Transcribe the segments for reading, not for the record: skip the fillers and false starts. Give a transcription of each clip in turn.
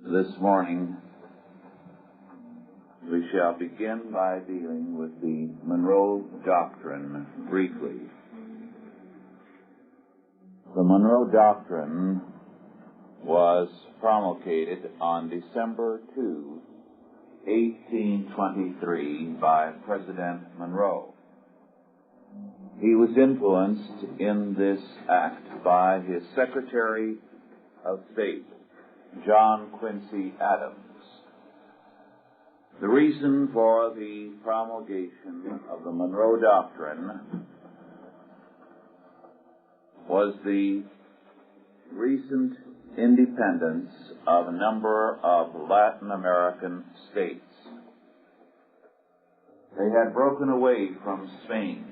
This morning, we shall begin by dealing with the Monroe Doctrine briefly. The Monroe Doctrine was promulgated on December 2, 1823 by President Monroe. He was influenced in this act by his Secretary of State, John Quincy Adams. The reason for the promulgation of the Monroe Doctrine was the recent independence of a number of Latin American states. They had broken away from Spain,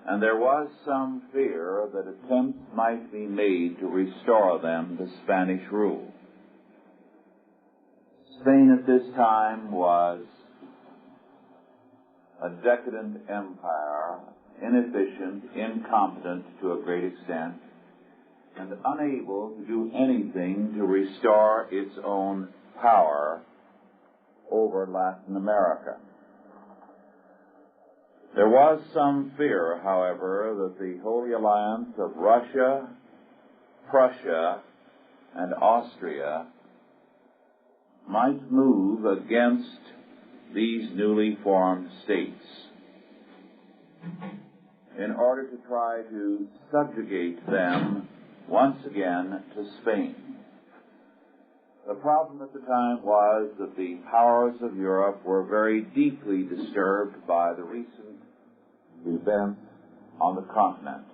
and there was some fear that attempts might be made to restore them to Spanish rule. Spain at this time was a decadent empire, inefficient, incompetent to a great extent, and unable to do anything to restore its own power over Latin America. There was some fear, however, that the Holy Alliance of Russia, Prussia, and Austria might move against these newly formed states in order to try to subjugate them once again to Spain. The problem at the time was that the powers of Europe were very deeply disturbed by the recent events on the continent,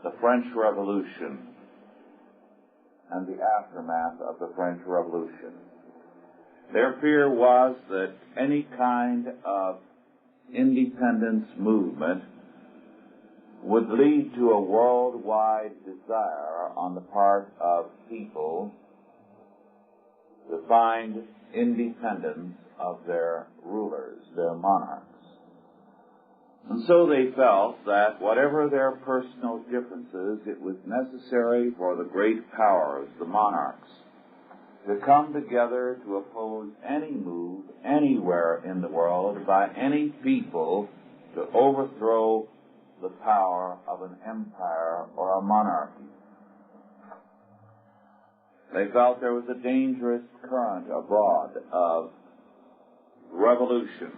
the French Revolution and the aftermath of the French Revolution. Their fear was that any kind of independence movement would lead to a worldwide desire on the part of people to find independence of their rulers, their monarchs. And so they felt that whatever their personal differences, it was necessary for the great powers, the monarchs, to come together to oppose any move anywhere in the world by any people to overthrow the power of an empire or a monarchy. They felt there was a dangerous current abroad of revolution,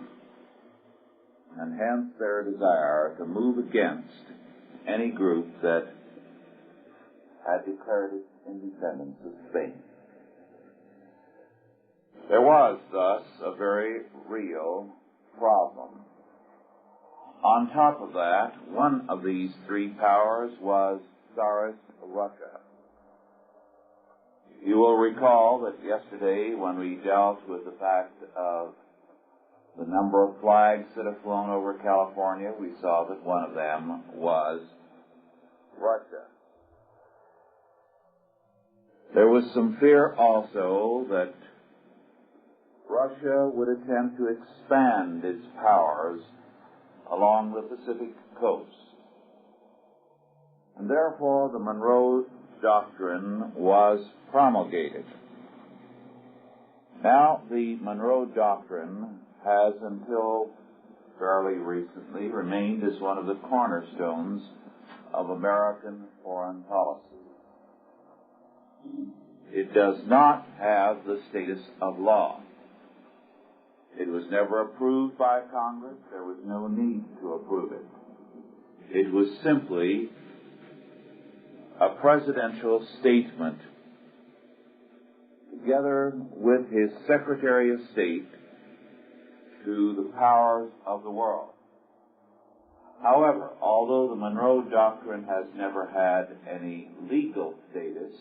and hence their desire to move against any group that had declared its independence of Spain. There was, thus, a very real problem. On top of that, one of these three powers was Tsarist Russia. You will recall that yesterday, when we dealt with the fact of the number of flags that have flown over California, we saw that one of them was Russia. There was some fear also that Russia would attempt to expand its powers along the Pacific coast. And therefore, the Monroe Doctrine was promulgated. Now, the Monroe Doctrine has, until fairly recently, remained as one of the cornerstones of American foreign policy. It does not have the status of law. It was never approved by Congress. There was no need to approve it. It was simply a presidential statement, together with his Secretary of State, to the powers of the world. However, although the Monroe Doctrine has never had any legal status,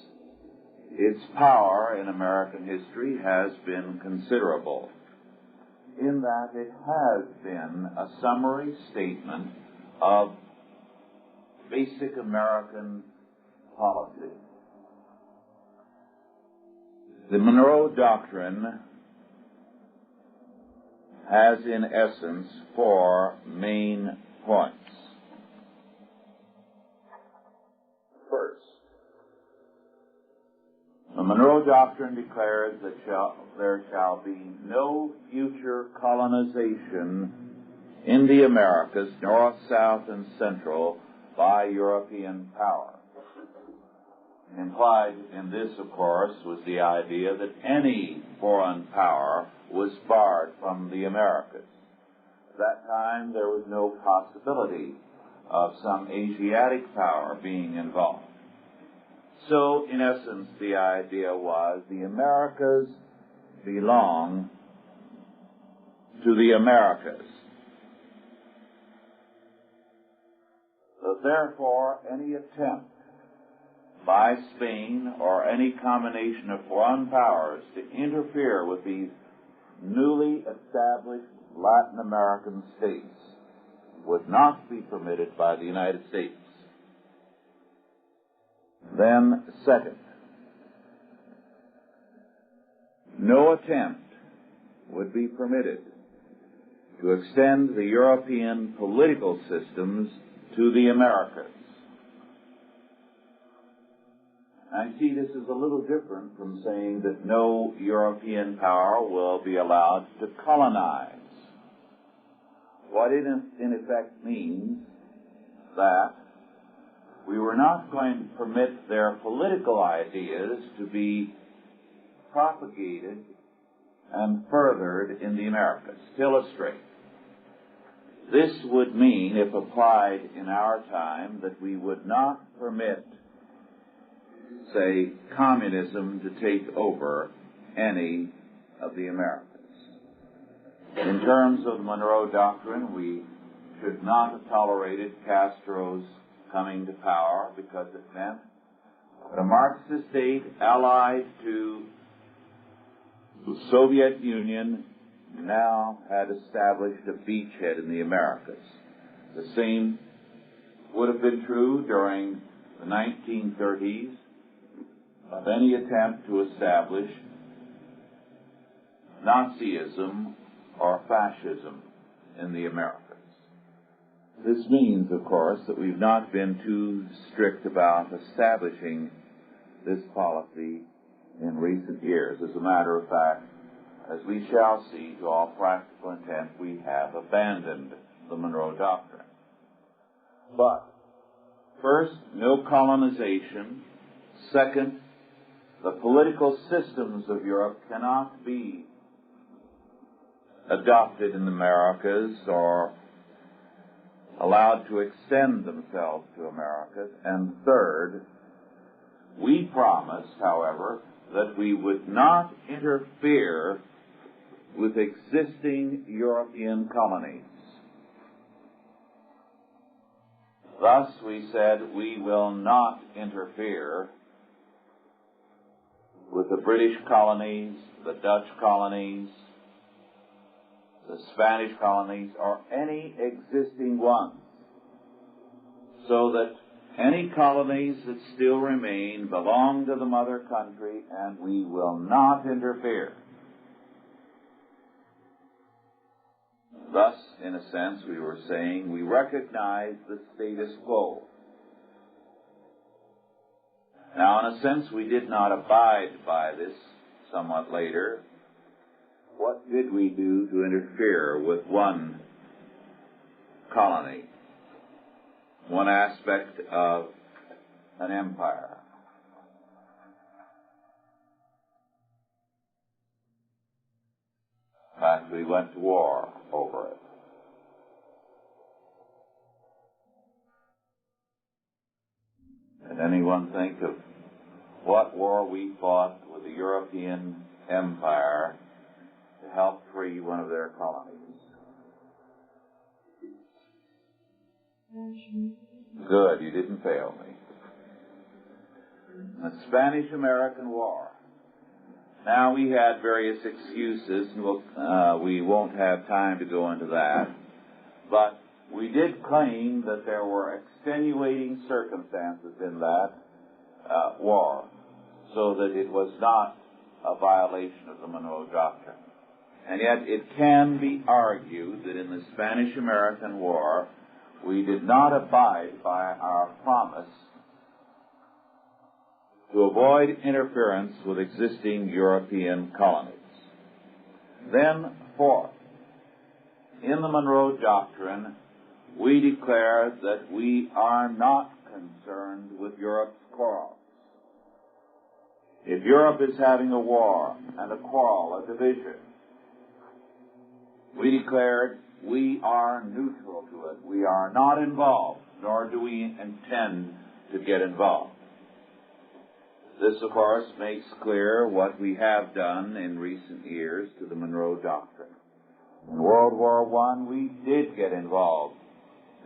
its power in American history has been considerable, in that it has been a summary statement of basic American policy. The Monroe Doctrine has, in essence, four main points. First, Monroe Doctrine declares that there shall be no future colonization in the Americas, North, South, and Central, by European power. Implied in this, of course, was the idea that any foreign power was barred from the Americas. At that time, there was no possibility of some Asiatic power being involved. So, in essence, the idea was the Americas belong to the Americas. So, therefore, any attempt by Spain or any combination of foreign powers to interfere with these newly established Latin American states would not be permitted by the United States. Then, second, no attempt would be permitted to extend the European political systems to the Americas. I see this is a little different from saying that no European power will be allowed to colonize. What it in effect means that we were not going to permit their political ideas to be propagated and furthered in the Americas. To illustrate, this would mean, if applied in our time, that we would not permit, say, communism to take over any of the Americas. In terms of the Monroe Doctrine, we should not have tolerated Castro's coming to power because it meant that a Marxist state allied to the Soviet Union now had established a beachhead in the Americas. The same would have been true during the 1930s of any attempt to establish Nazism or fascism in the Americas. This means, of course, that we've not been too strict about establishing this policy in recent years. As a matter of fact, as we shall see, to all practical intent, we have abandoned the Monroe Doctrine. But, first, no colonization. Second, the political systems of Europe cannot be adopted in the Americas or allowed to extend themselves to Americas. And third, we promised, however, that we would not interfere with existing European colonies. Thus, we said we will not interfere with the British colonies, the Dutch colonies, the Spanish colonies, or any existing ones, so that any colonies that still remain belong to the mother country, and we will not interfere. Thus, in a sense, we were saying we recognize the status quo. Now, in a sense, we did not abide by this somewhat later. What did we do to interfere with one colony, one aspect of an empire? In fact, we went to war over it. Can anyone think of what war we fought with the European empire to help free one of their colonies? Good, you didn't fail me. The Spanish-American War. Now, we had various excuses, and we won't have time to go into that, but we did claim that there were extenuating circumstances in that war, so that it was not a violation of the Monroe Doctrine. And yet it can be argued that in the Spanish-American War, we did not abide by our promise to avoid interference with existing European colonies. Then, fourth, in the Monroe Doctrine, we declare that we are not concerned with Europe's quarrels. If Europe is having a war and a quarrel, a division, we declared we are neutral to it. We are not involved, nor do we intend to get involved. This, of course, makes clear what we have done in recent years to the Monroe Doctrine. In World War I, we did get involved.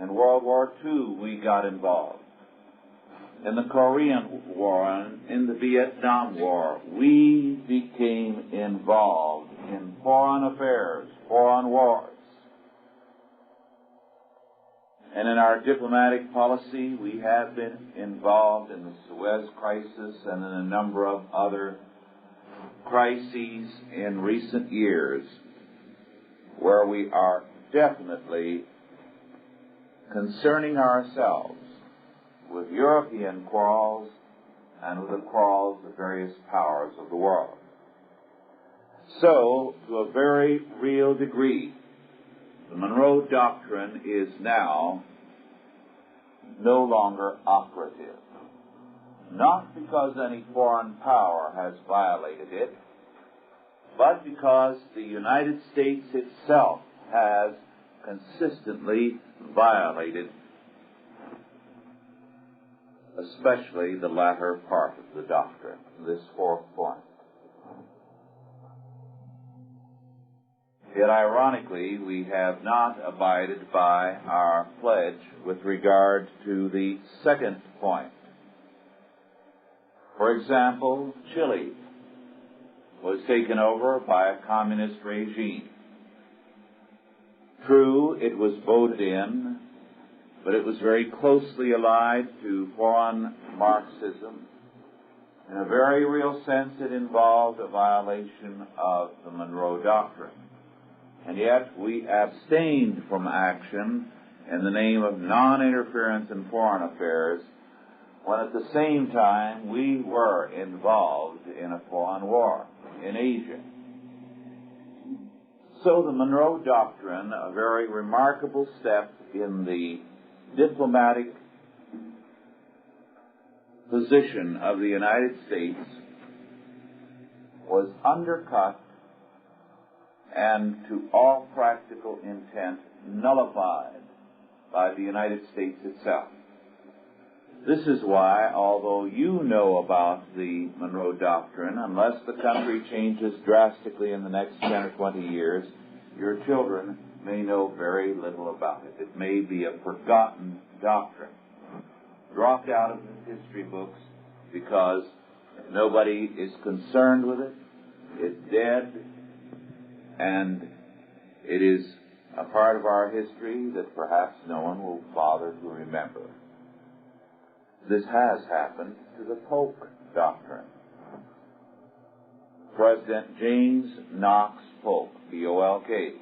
In World War II, we got involved. In the Korean War and in the Vietnam War, we became involved in foreign affairs, foreign wars. And in our diplomatic policy, we have been involved in the Suez Crisis and in a number of other crises in recent years where we are definitely concerning ourselves with European quarrels and with the quarrels of various powers of the world. So, to a very real degree, the Monroe Doctrine is now no longer operative. Not because any foreign power has violated it, but because the United States itself has consistently violated, especially the latter part of the doctrine, this fourth point. Yet ironically, we have not abided by our pledge with regard to the second point. For example, Chile was taken over by a communist regime. True, it was voted in, but it was very closely allied to foreign Marxism. In a very real sense, it involved a violation of the Monroe Doctrine. And yet we abstained from action in the name of non-interference in foreign affairs, when at the same time we were involved in a foreign war in Asia. So the Monroe Doctrine, a very remarkable step in the diplomatic position of the United States, was undercut and to all practical intent nullified by the United States itself. This is why, although you know about the Monroe Doctrine, unless the country changes drastically in the next 10 or 20 years, your children may know very little about it. It may be a forgotten doctrine, dropped out of the history books because nobody is concerned with it. It's dead, and it is a part of our history that perhaps no one will bother to remember. This has happened to the Polk Doctrine. President James Knox Polk, P-O-L-K,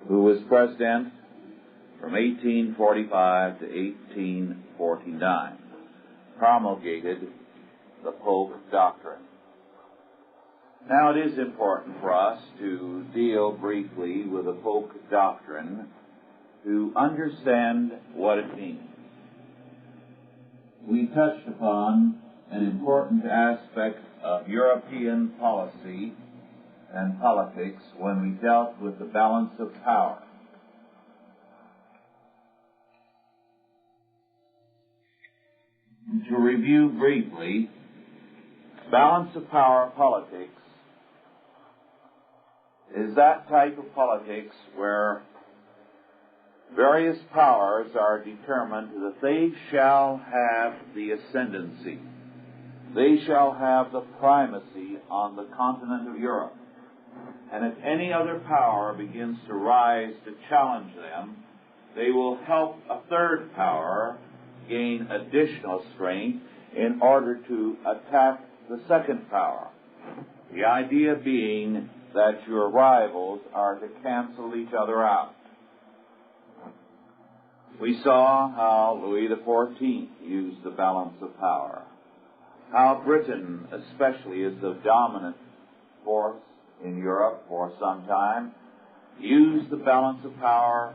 who was president from 1845 to 1849, promulgated the Polk Doctrine. Now, it is important for us to deal briefly with the Polk Doctrine to understand what it means. We touched upon an important aspect of European policy and politics when we dealt with the balance of power. To review briefly, balance of power politics is that type of politics where various powers are determined that they shall have the ascendancy. They shall have the primacy on the continent of Europe. And if any other power begins to rise to challenge them, they will help a third power gain additional strength in order to attack the second power. The idea being that your rivals are to cancel each other out. We saw how Louis XIV used the balance of power, how Britain especially is the dominant force in Europe for some time, used the balance of power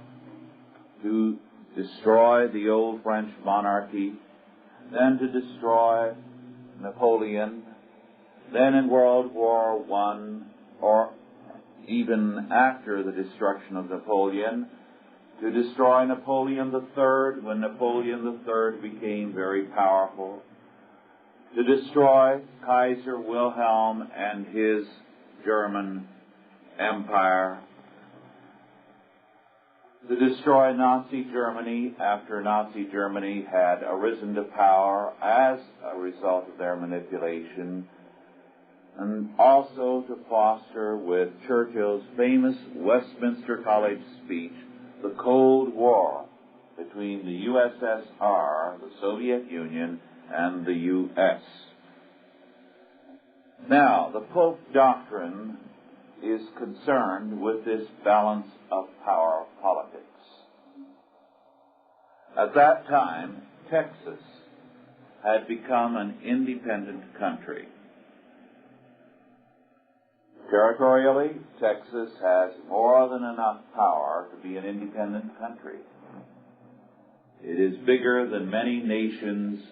to destroy the old French monarchy, then to destroy Napoleon, then in World War I, or even after the destruction of Napoleon, to destroy Napoleon III when Napoleon III became very powerful, to destroy Kaiser Wilhelm and his German Empire, to destroy Nazi Germany after Nazi Germany had arisen to power as a result of their manipulation, and also to foster, with Churchill's famous Westminster College speech, the Cold War between the USSR, the Soviet Union, and the U.S. Now, the Polk Doctrine is concerned with this balance of power politics. At that time, Texas had become an independent country. Territorially, Texas has more than enough power to be an independent country. It is bigger than many nations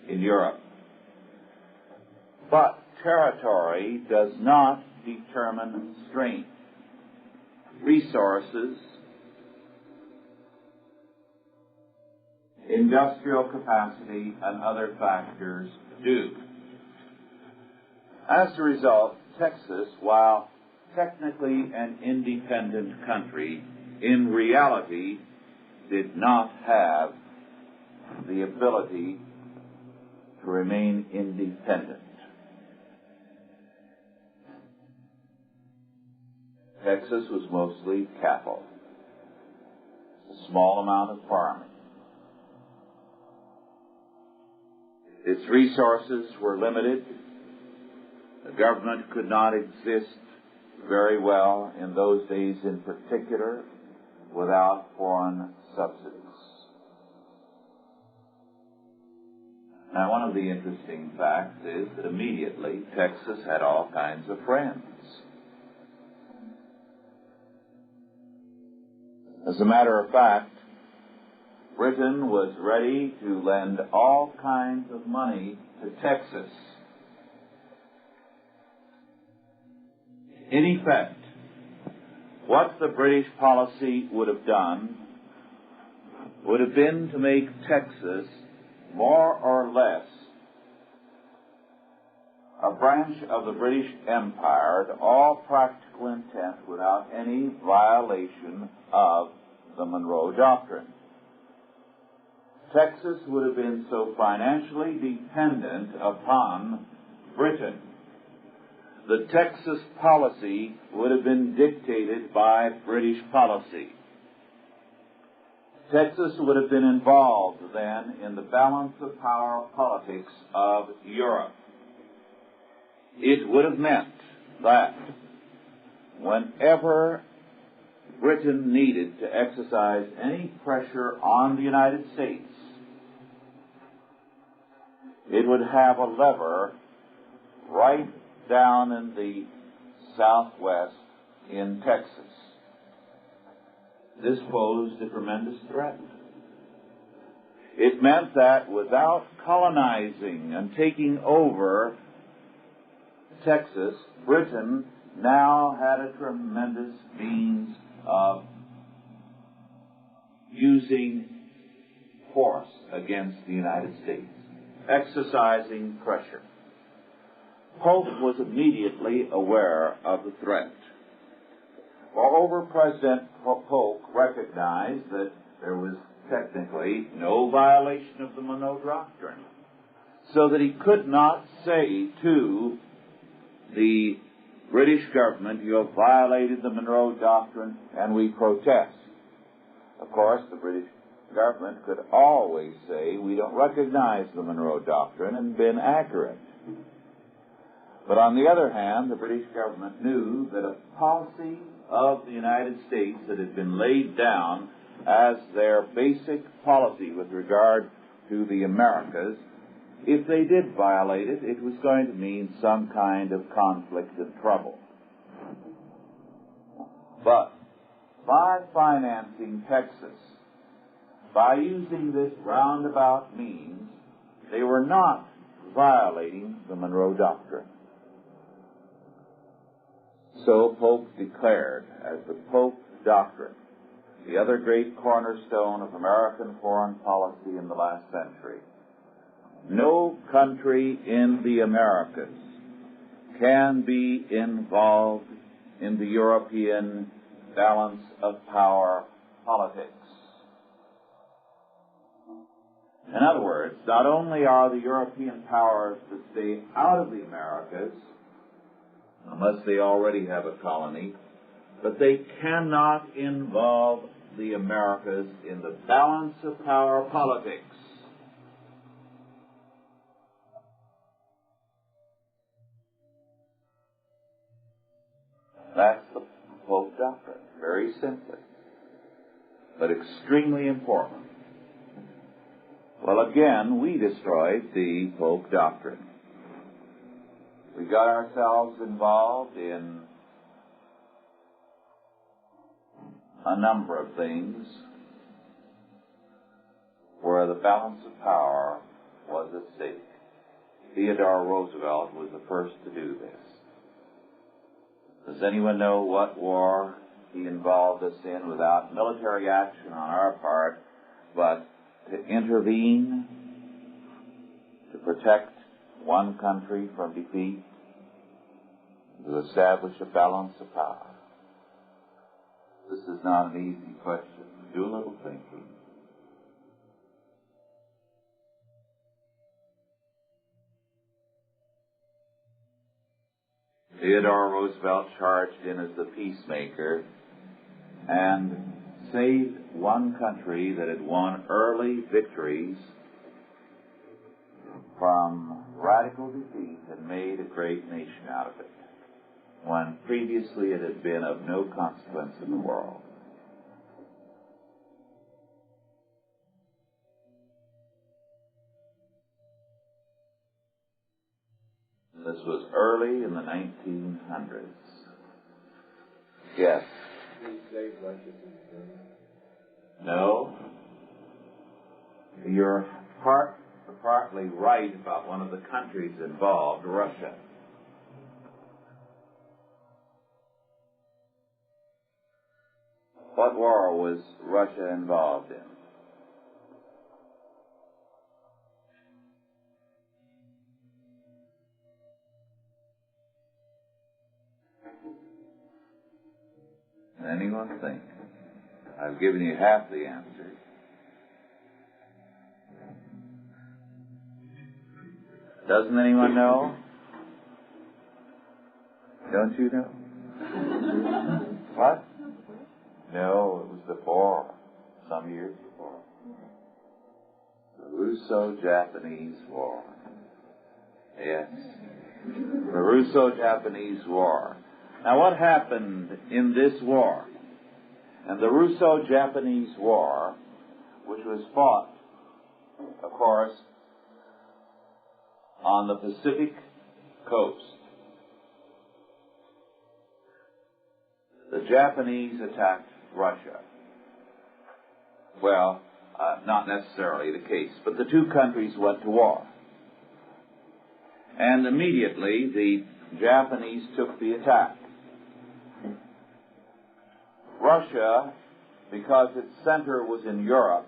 in Europe. But territory does not determine strength. Resources, industrial capacity, and other factors do. As a result, Texas, while technically an independent country, in reality did not have the ability to remain independent. Texas was mostly cattle, a small amount of farming. Its resources were limited. The government could not exist very well in those days in particular without foreign subsidies. Now, one of the interesting facts is that immediately Texas had all kinds of friends. As a matter of fact, Britain was ready to lend all kinds of money to Texas. In effect, what the British policy would have done would have been to make Texas more or less a branch of the British Empire to all practical intent without any violation of the Monroe Doctrine. Texas would have been so financially dependent upon Britain. The Texas policy would have been dictated by British policy. Texas would have been involved then in the balance of power politics of Europe. It would have meant that whenever Britain needed to exercise any pressure on the United States, it would have a lever right down in the southwest in Texas. This posed a tremendous threat. It meant that without colonizing and taking over Texas, Britain now had a tremendous means of using force against the United States, exercising pressure. Polk was immediately aware of the threat. Moreover, President Polk recognized that there was technically no violation of the Monroe Doctrine, so that he could not say to the British government, "You have violated the Monroe Doctrine and we protest." Of course, the British government could always say, "We don't recognize the Monroe Doctrine," and been accurate. But on the other hand, the British government knew that a policy of the United States that had been laid down as their basic policy with regard to the Americas. If they did violate it, it was going to mean some kind of conflict and trouble. But by financing Texas, by using this roundabout means, they were not violating the Monroe Doctrine. So Polk declared as the Polk Doctrine, the other great cornerstone of American foreign policy in the last century. No country in the Americas can be involved in the European balance of power politics. In other words, not only are the European powers to stay out of the Americas, unless they already have a colony, but they cannot involve the Americas in the balance of power politics. That's the Polk Doctrine, very simply, but extremely important. Well, again, we destroyed the Polk Doctrine. We got ourselves involved in a number of things where the balance of power was at stake. Theodore Roosevelt was the first to do this. Does anyone know what war he involved us in without military action on our part, but to intervene, to protect one country from defeat, to establish a balance of power? This is not an easy question. Do a little thinking. Theodore Roosevelt charged in as the peacemaker and saved one country that had won early victories from radical defeat and made a great nation out of it, when previously it had been of no consequence in the world. This was early in the 1900s. Yes. No. You're partly right about one of the countries involved, Russia. What war was Russia involved in? Can anyone think? I've given you half the answer. Doesn't anyone know? Don't you know? What? No, it was before, some years before. The Russo-Japanese War. Yes. The Russo-Japanese War. Now, what happened in this war? And the Russo-Japanese War, which was fought, of course, on the Pacific coast. The Japanese attacked Russia. Well, not necessarily the case, but the two countries went to war. And immediately the Japanese took the attack. Russia, because its center was in Europe,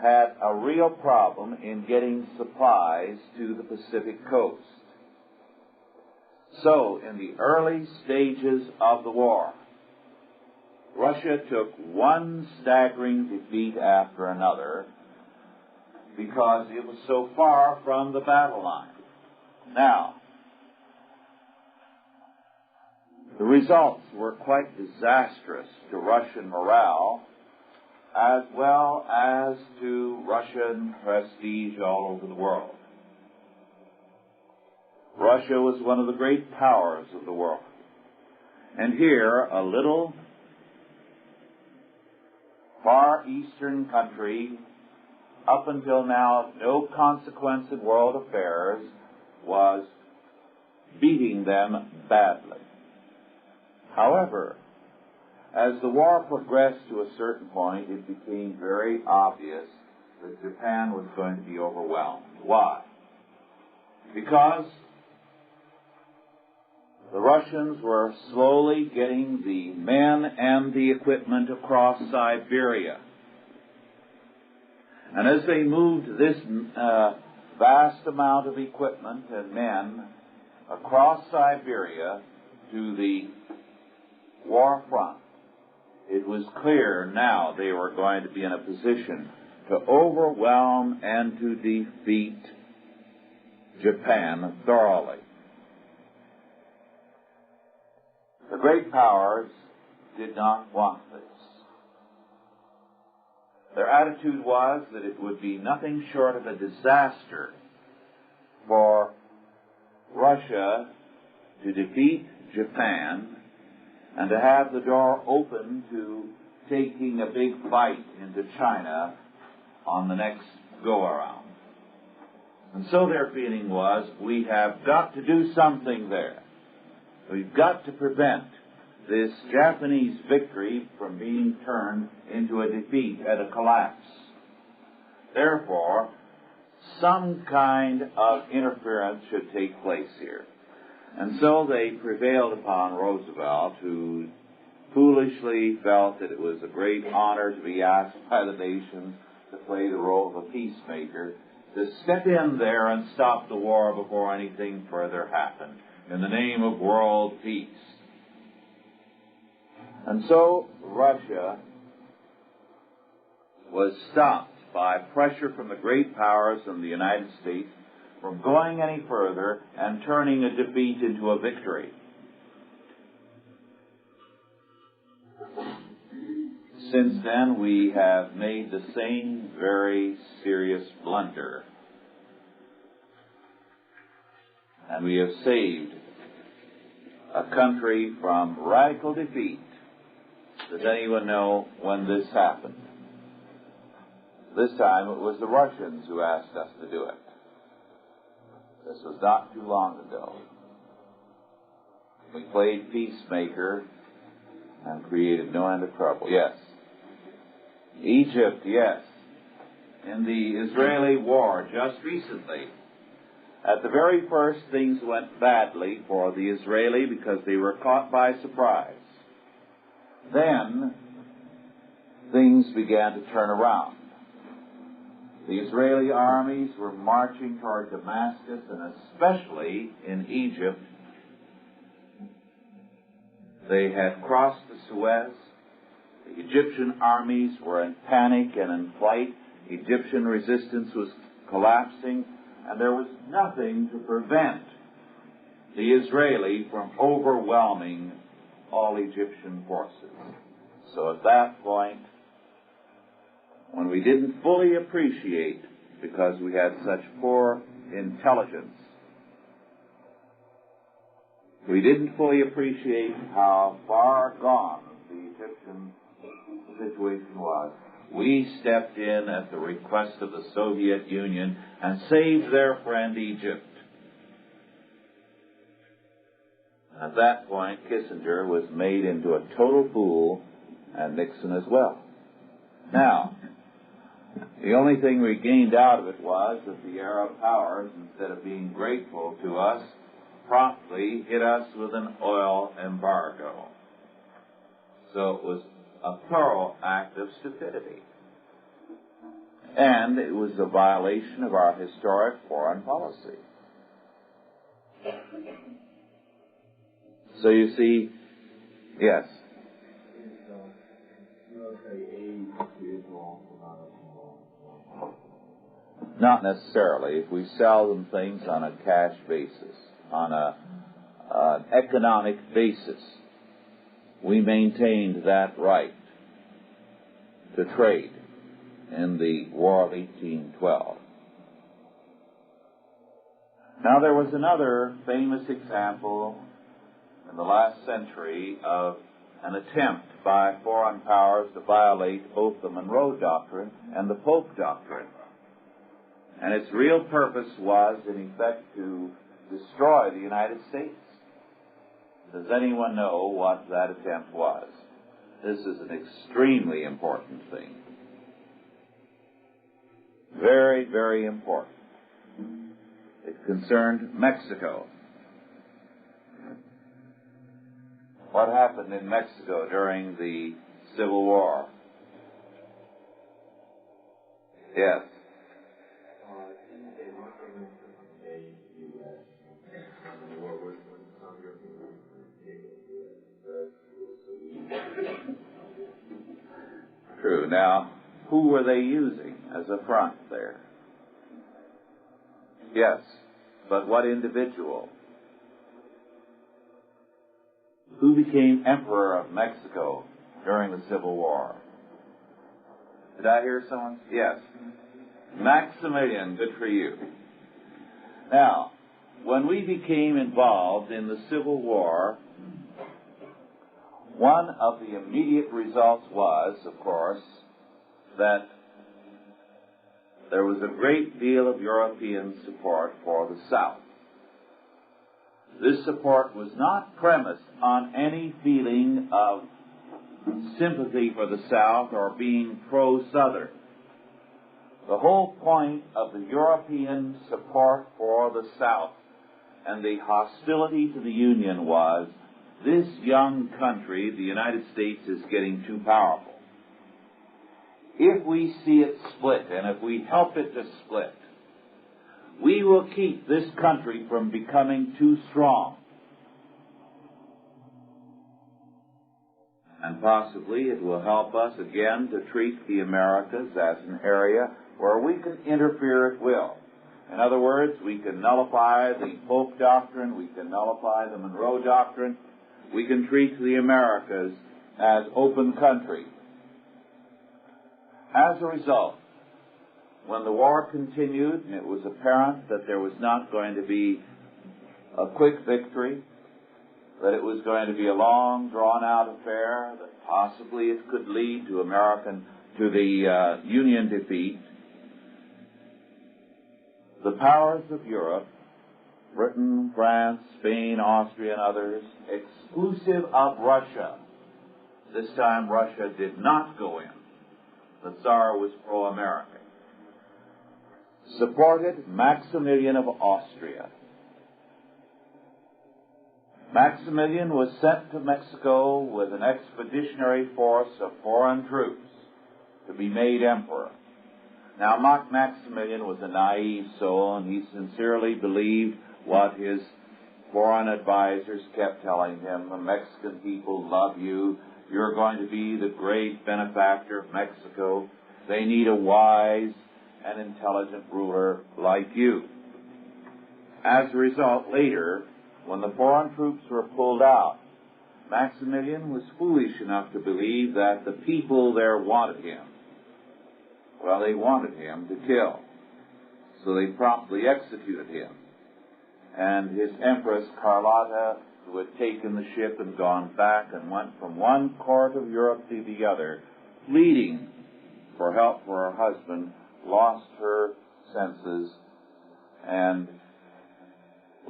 had a real problem in getting supplies to the Pacific coast. So, in the early stages of the war, Russia took one staggering defeat after another because it was so far from the battle line. Now, the results were quite disastrous to Russian morale as well as to Russian prestige all over the world. Russia was one of the great powers of the world. And here, a little Far Eastern country, up until now of no consequence in world affairs, was beating them badly. However, as the war progressed to a certain point, it became very obvious that Japan was going to be overwhelmed. Why? Because the Russians were slowly getting the men and the equipment across Siberia. And as they moved this vast amount of equipment and men across Siberia to the war front, it was clear now they were going to be in a position to overwhelm and to defeat Japan thoroughly. The great powers did not want this. Their attitude was that it would be nothing short of a disaster for Russia to defeat Japan and to have the door open to taking a big fight into China on the next go-around. And so their feeling was, we have got to do something there. We've got to prevent this Japanese victory from being turned into a defeat and a collapse. Therefore, some kind of interference should take place here. And so they prevailed upon Roosevelt, who foolishly felt that it was a great honor to be asked by the nations to play the role of a peacemaker, to step in there and stop the war before anything further happened, in the name of world peace. And so Russia was stopped by pressure from the great powers and the United States from going any further and turning a defeat into a victory. Since then, we have made the same very serious blunder. And we have saved a country from radical defeat. Does anyone know when this happened? This time it was the Russians who asked us to do it. This was not too long ago. We played peacemaker and created no end of trouble. Yes. Egypt, yes. In the Israeli war just recently, at the very first, things went badly for the Israeli because they were caught by surprise. Then, things began to turn around. The Israeli armies were marching toward Damascus, and especially in Egypt. They had crossed the Suez. The Egyptian armies were in panic and in flight. Egyptian resistance was collapsing, and there was nothing to prevent the Israeli from overwhelming all Egyptian forces. So at that point, when we didn't fully appreciate, because we had such poor intelligence, we didn't fully appreciate how far gone the Egyptian situation was, we stepped in at the request of the Soviet Union and saved their friend Egypt. At that point, Kissinger was made into a total fool, and Nixon as well. Now, the only thing we gained out of it was that the Arab powers, instead of being grateful to us, promptly hit us with an oil embargo. So it was a thorough act of stupidity. And it was a violation of our historic foreign policy. So you see, yes. Not necessarily. If we sell them things on a cash basis, on an economic basis, we maintained that right to trade in the War of 1812. Now, there was another famous example in the last century of an attempt by foreign powers to violate both the Monroe Doctrine and the Polk Doctrine. And its real purpose was, in effect, to destroy the United States. Does anyone know what that attempt was? This is an extremely important thing. Very, very important. It concerned Mexico. What happened in Mexico during the Civil War? Yes. True. Now, who were they using as a front there? Yes, but what individual? Who became Emperor of Mexico during the Civil War? Did I hear someone? Yes. Maximilian, good for you. Now, when we became involved in the Civil War, one of the immediate results was, of course, that there was a great deal of European support for the South. This support was not premised on any feeling of sympathy for the South or being pro-Southern. The whole point of the European support for the South and the hostility to the Union was, this young country, the United States, is getting too powerful. If we see it split, and if we help it to split, we will keep this country from becoming too strong. And possibly it will help us again to treat the Americas as an area where we can interfere at will. In other words, we can nullify the Polk Doctrine, we can nullify the Monroe Doctrine, we can treat the Americas as open country. As a result, when the war continued and it was apparent that there was not going to be a quick victory, that it was going to be a long, drawn-out affair, that possibly it could lead to the Union defeat, the powers of Europe, Britain, France, Spain, Austria, and others, exclusive of Russia. This time Russia did not go in. The Tsar was pro-American. Supported Maximilian of Austria. Maximilian was sent to Mexico with an expeditionary force of foreign troops to be made emperor. Now, Maximilian was a naive soul, and he sincerely believed what his foreign advisors kept telling him. The Mexican people love you. You're going to be the great benefactor of Mexico. They need a wise and intelligent ruler like you. As a result, later, when the foreign troops were pulled out, Maximilian was foolish enough to believe that the people there wanted him. Well, they wanted him to kill. So they promptly executed him. And his Empress Carlotta, who had taken the ship and gone back and went from one court of Europe to the other, pleading for help for her husband, lost her senses and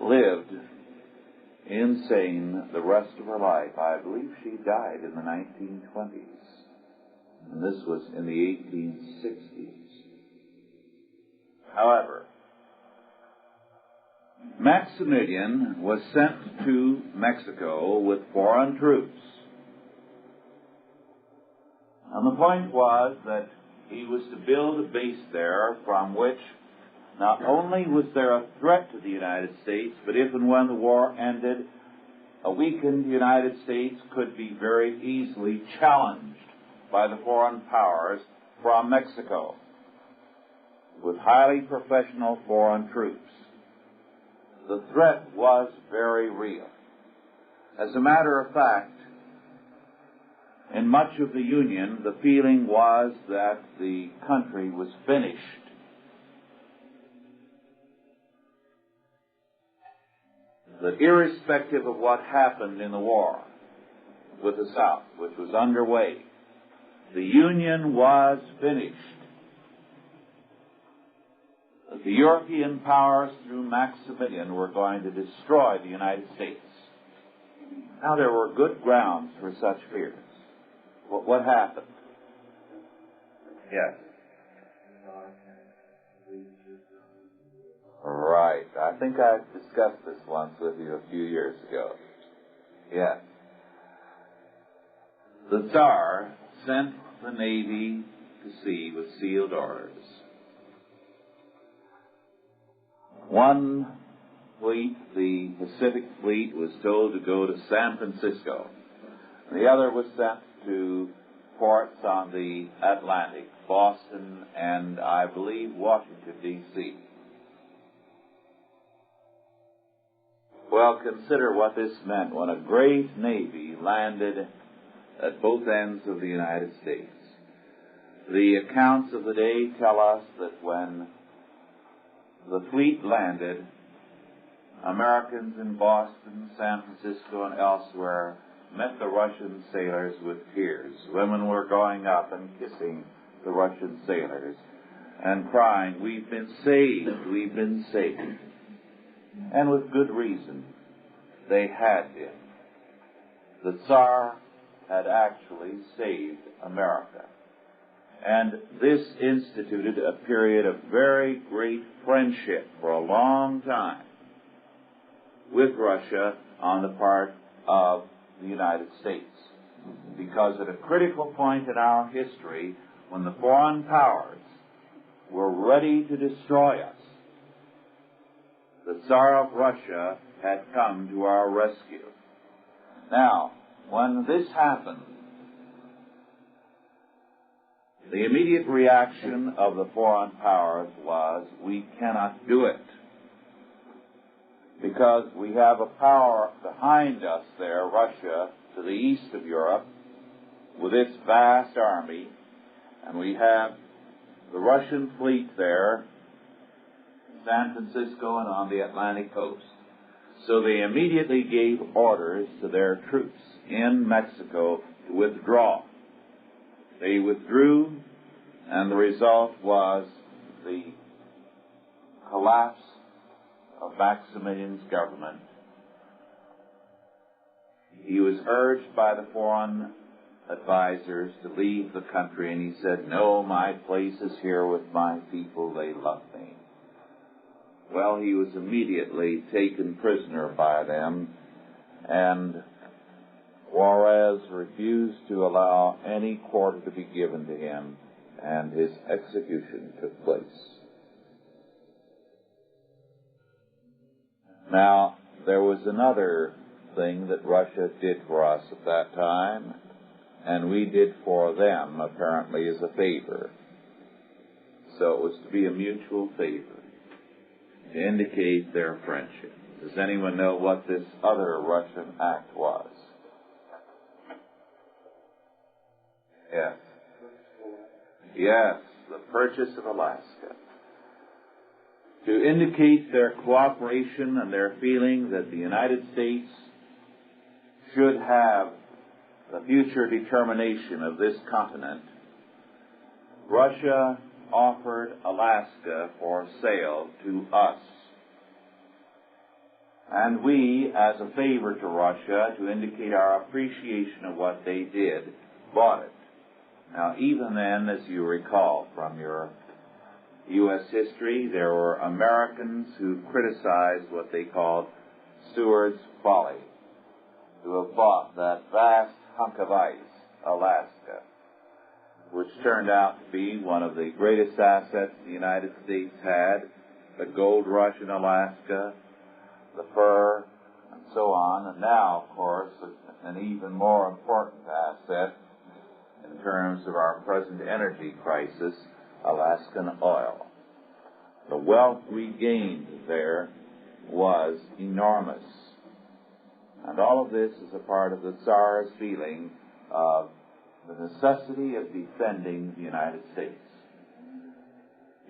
lived insane the rest of her life. I believe she died in the 1920s. And this was in the 1860s. However, Maximilian was sent to Mexico with foreign troops. And the point was that he was to build a base there from which not only was there a threat to the United States, but if and when the war ended, a weakened United States could be very easily challenged by the foreign powers from Mexico with highly professional foreign troops. The threat was very real. As a matter of fact, in much of the Union, the feeling was that the country was finished. That irrespective of what happened in the war, with the South, which was underway. The Union was finished. The European powers, through Maximilian, were going to destroy the United States. Now, there were good grounds for such fears. What happened? Yes. Right. I think I discussed this once with you a few years ago. Yes. The Tsar sent the Navy to sea with sealed orders. One fleet, the Pacific Fleet, was told to go to San Francisco. The other was sent to ports on the Atlantic, Boston, and I believe Washington, D.C. Well, consider what this meant when a great navy landed at both ends of the United States. The accounts of the day tell us that when the fleet landed, Americans in Boston, San Francisco, and elsewhere met the Russian sailors with tears. Women were going up and kissing the Russian sailors and crying, "We've been saved, we've been saved." And with good reason, they had been. The Tsar had actually saved America. And this instituted a period of very great friendship for a long time with Russia on the part of the United States. Because at a critical point in our history, when the foreign powers were ready to destroy us, the Tsar of Russia had come to our rescue. Now, when this happened, the immediate reaction of the foreign powers was, we cannot do it. Because we have a power behind us there, Russia, to the east of Europe, with its vast army, and we have the Russian fleet there, San Francisco and on the Atlantic coast. So they immediately gave orders to their troops in Mexico to withdraw. They withdrew, and the result was the collapse of Maximilian's government. He was urged by the foreign advisors to leave the country, and he said, "No, my place is here with my people. They love me." Well, he was immediately taken prisoner by them, and Juarez refused to allow any quarter to be given to him, and his execution took place. Now, there was another thing that Russia did for us at that time, and we did for them, apparently, as a favor. So it was to be a mutual favor, to indicate their friendship. Does anyone know what this other Russian act was? Yes. Yes, the purchase of Alaska. To indicate their cooperation and their feeling that the United States should have the future determination of this continent, Russia offered Alaska for sale to us. And we, as a favor to Russia, to indicate our appreciation of what they did, bought it. Now, even then, as you recall from your U.S. history, there were Americans who criticized what they called Seward's folly, who have bought that vast hunk of ice, Alaska, which turned out to be one of the greatest assets the United States had, the gold rush in Alaska, the fur, and so on. And now, of course, an even more important asset in terms of our present energy crisis, Alaskan oil. The wealth we gained there was enormous. And all of this is a part of the Tsar's feeling of the necessity of defending the United States.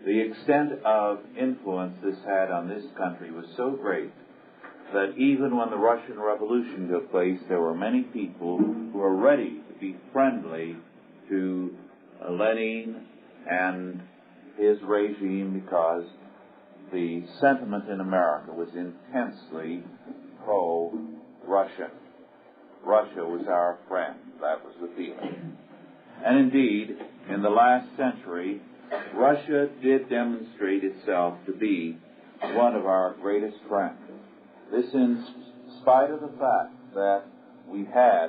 The extent of influence this had on this country was so great that even when the Russian Revolution took place, there were many people who were ready to be friendly to Lenin and his regime because the sentiment in America was intensely pro-Russian. Russia was our friend. That was the feeling. And indeed, in the last century, Russia did demonstrate itself to be one of our greatest friends. This in spite of the fact that we had,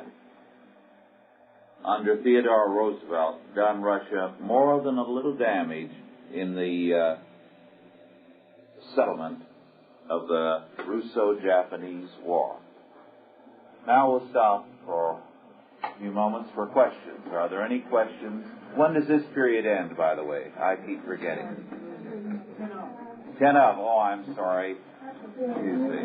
under Theodore Roosevelt, done Russia more than a little damage in the settlement of the Russo-Japanese War. Now we'll stop for a few moments for questions. Are there any questions? When does this period end, by the way? I keep forgetting. 10 of. Oh, I'm sorry. Excuse me.